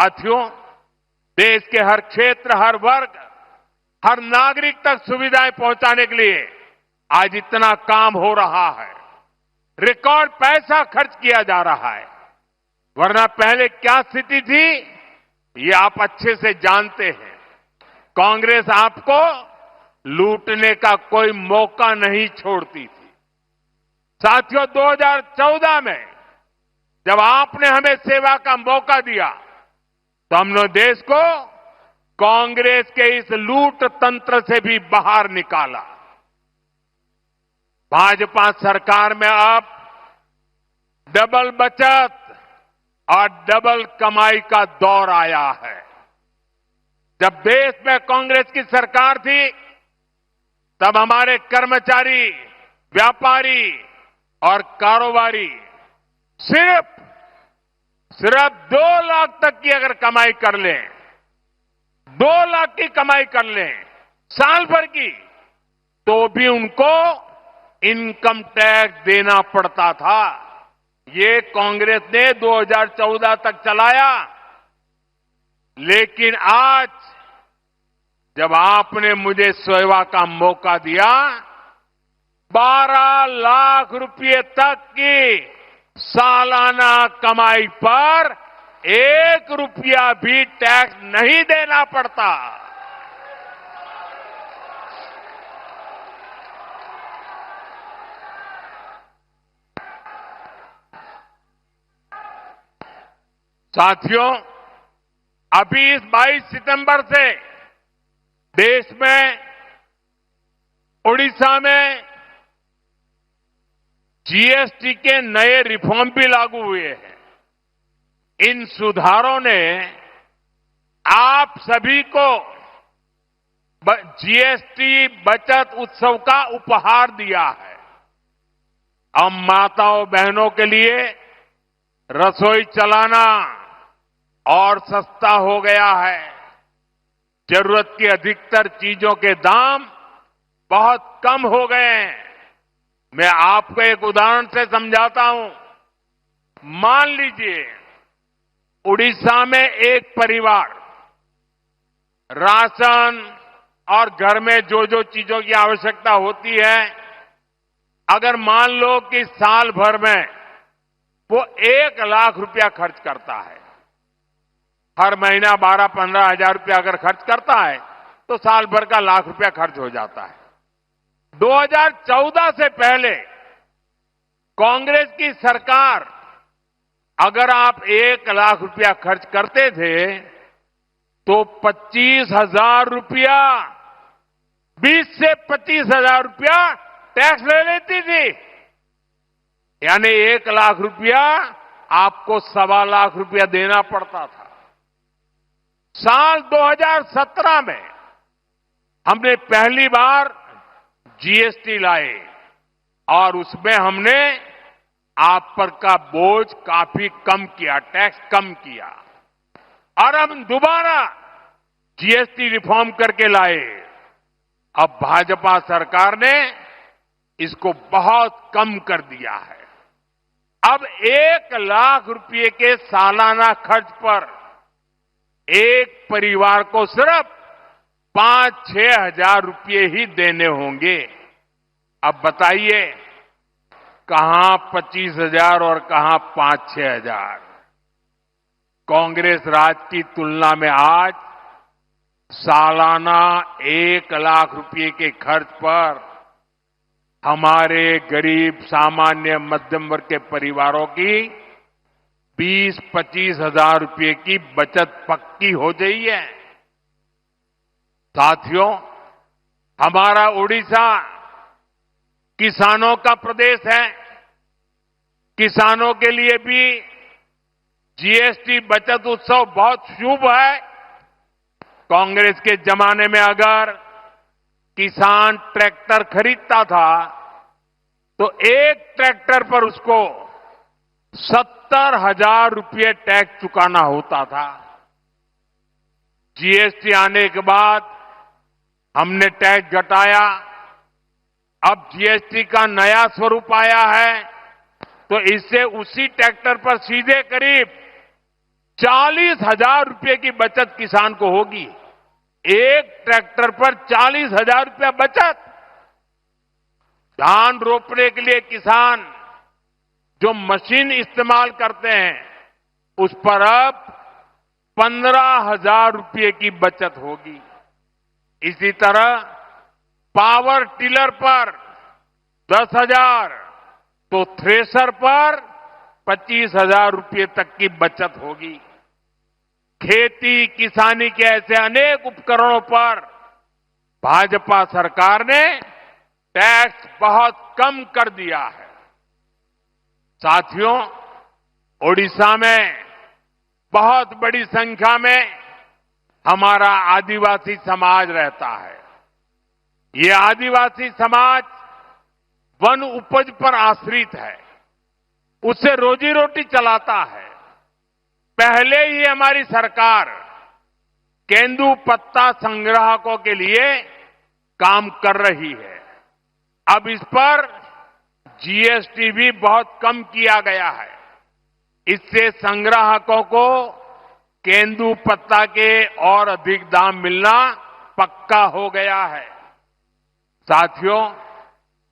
साथियों, देश के हर क्षेत्र, हर वर्ग, हर नागरिक तक सुविधाएं पहुंचाने के लिए आज इतना काम हो रहा है। रिकॉर्ड पैसा खर्च किया जा रहा है। वरना पहले क्या स्थिति थी, ये आप अच्छे से जानते हैं। कांग्रेस आपको लूटने का कोई मौका नहीं छोड़ती थी। साथियों, 2014 में जब आपने हमें सेवा का मौका दिया तो हमने देश को कांग्रेस के इस लूट तंत्र से भी बाहर निकाला। भाजपा सरकार में अब डबल बचत और डबल कमाई का दौर आया है। जब देश में कांग्रेस की सरकार थी तब हमारे कर्मचारी, व्यापारी और कारोबारी सिर्फ 2 लाख तक की अगर कमाई कर लें, 2 लाख की कमाई कर लें साल भर की, तो भी उनको इनकम टैक्स देना पड़ता था। ये कांग्रेस ने 2014 तक चलाया। लेकिन आज जब आपने मुझे सेवा का मौका दिया, 12 लाख रुपए तक की सालाना कमाई पर 1 रुपया भी टैक्स नहीं देना पड़ता। साथियों, अभी इस 22 सितंबर से देश में, उड़ीसा में जीएसटी के नए रिफॉर्म भी लागू हुए हैं। इन सुधारों ने आप सभी को जीएसटी बचत उत्सव का उपहार दिया है। अब माताओं बहनों के लिए रसोई चलाना और सस्ता हो गया है। जरूरत की अधिकतर चीजों के दाम बहुत कम हो गए हैं। मैं आपको एक उदाहरण से समझाता हूं। मान लीजिए उड़ीसा में एक परिवार राशन और घर में जो जो चीजों की आवश्यकता होती है, अगर मान लो कि साल भर में वो 1 लाख रुपया खर्च करता है, हर महीना 12-15 हजार रुपया अगर खर्च करता है तो साल भर का लाख रुपया खर्च हो जाता है। 2014 से पहले कांग्रेस की सरकार, अगर आप 1 लाख रुपया खर्च करते थे तो 25,000 रुपया, 20 से 25,000 रुपया टैक्स ले लेती थी। यानी 1 लाख रुपया आपको 1.25 लाख रुपया देना पड़ता था। साल 2017 में हमने पहली बार जीएसटी लाए और उसमें हमने आप पर का बोझ काफी कम किया, टैक्स कम किया। और हम दोबारा जीएसटी रिफॉर्म करके लाए। अब भाजपा सरकार ने इसको बहुत कम कर दिया है। अब 1 लाख रुपए के सालाना खर्च पर एक परिवार को सिर्फ 5-6 हजार रुपये ही देने होंगे। अब बताइए कहां 25,000 और कहां 5-6 हजार। कांग्रेस राज की तुलना में आज सालाना 1 लाख रुपए के खर्च पर हमारे गरीब, सामान्य, मध्यम वर्ग के परिवारों की 20-25 हजार रुपये की बचत पक्की हो गई है। साथियों, हमारा उड़ीसा किसानों का प्रदेश है। किसानों के लिए भी जीएसटी बचत उत्सव बहुत शुभ है। कांग्रेस के जमाने में अगर किसान ट्रैक्टर खरीदता था तो एक ट्रैक्टर पर उसको 70,000 रुपये टैक्स चुकाना होता था। जीएसटी आने के बाद हमने टैक्स घटाया। अब जीएसटी का नया स्वरूप आया है तो इससे उसी ट्रैक्टर पर सीधे करीब 40,000 रुपए की बचत किसान को होगी। एक ट्रैक्टर पर 40,000 रुपया बचत। धान रोपने के लिए किसान जो मशीन इस्तेमाल करते हैं उस पर अब 15,000 रुपये की बचत होगी। इसी तरह पावर टिलर पर 10,000 तो थ्रेसर पर 25,000 रुपये तक की बचत होगी। खेती किसानी के ऐसे अनेक उपकरणों पर भाजपा सरकार ने टैक्स बहुत कम कर दिया है। साथियों, ओडिशा में बहुत बड़ी संख्या में हमारा आदिवासी समाज रहता है। ये आदिवासी समाज वन उपज पर आश्रित है, उससे रोजी रोटी चलाता है। पहले ही हमारी सरकार केंदू पत्ता संग्राहकों के लिए काम कर रही है। अब इस पर जीएसटी भी बहुत कम किया गया है। इससे संग्राहकों को केंदू पत्ता के और अधिक दाम मिलना पक्का हो गया है। साथियों,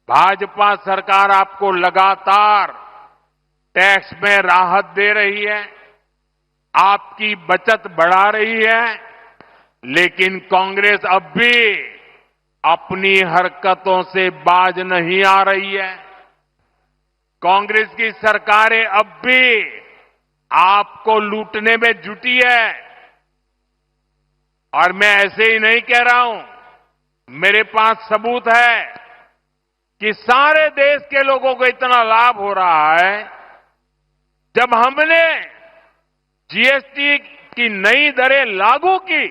भाजपा सरकार आपको लगातार टैक्स में राहत दे रही है, आपकी बचत बढ़ा रही है, लेकिन कांग्रेस अब भी अपनी हरकतों से बाज नहीं आ रही है। कांग्रेस की सरकारें अब भी आपको लूटने में जुटी है। और मैं ऐसे ही नहीं कह रहा हूं, मेरे पास सबूत है कि सारे देश के लोगों को इतना लाभ हो रहा है। जब हमने जीएसटी की नई दरें लागू की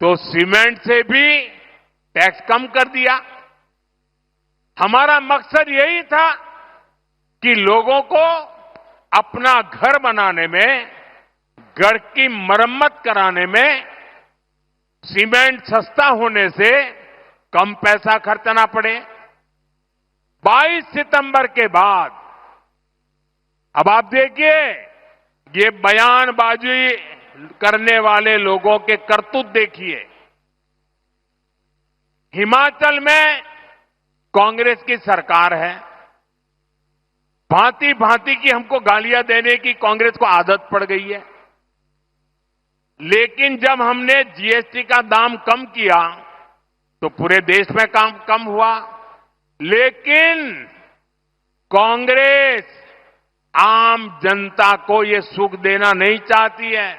तो सीमेंट से भी टैक्स कम कर दिया। हमारा मकसद यही था कि लोगों को अपना घर बनाने में, घर की मरम्मत कराने में सीमेंट सस्ता होने से कम पैसा खर्चना पड़े। 22 सितंबर के बाद अब आप देखिए, ये बयानबाजी करने वाले लोगों के करतूत देखिए। हिमाचल में कांग्रेस की सरकार है, भांति भांति की हमको गालियां देने की कांग्रेस को आदत पड़ गई है। लेकिन जब हमने जीएसटी का दाम कम किया तो पूरे देश में काम कम हुआ। लेकिन कांग्रेस आम जनता को ये सुख देना नहीं चाहती है।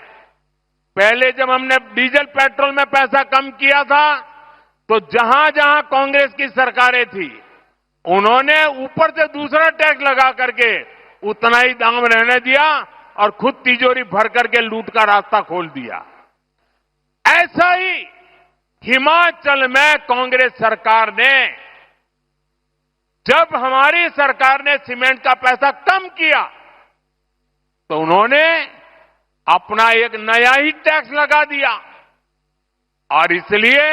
पहले जब हमने डीजल पेट्रोल में पैसा कम किया था तो जहां जहां कांग्रेस की सरकारें थी उन्होंने ऊपर से दूसरा टैक्स लगा करके उतना ही दाम रहने दिया और खुद तिजोरी भर करके लूट का रास्ता खोल दिया। ऐसा ही हिमाचल में कांग्रेस सरकार ने, जब हमारी सरकार ने सीमेंट का पैसा कम किया तो उन्होंने अपना एक नया ही टैक्स लगा दिया। और इसलिए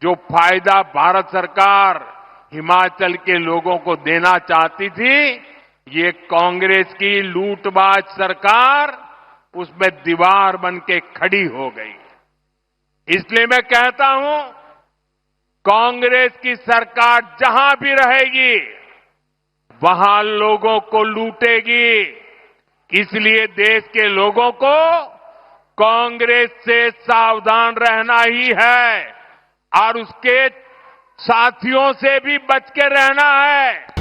जो फायदा भारत सरकार हिमाचल के लोगों को देना चाहती थी, ये कांग्रेस की लूटबाज सरकार उसमें दीवार बन के खड़ी हो गई। इसलिए मैं कहता हूं, कांग्रेस की सरकार जहां भी रहेगी वहां लोगों को लूटेगी। इसलिए देश के लोगों को कांग्रेस से सावधान रहना ही है और उसके साथियों से भी बच के रहना है।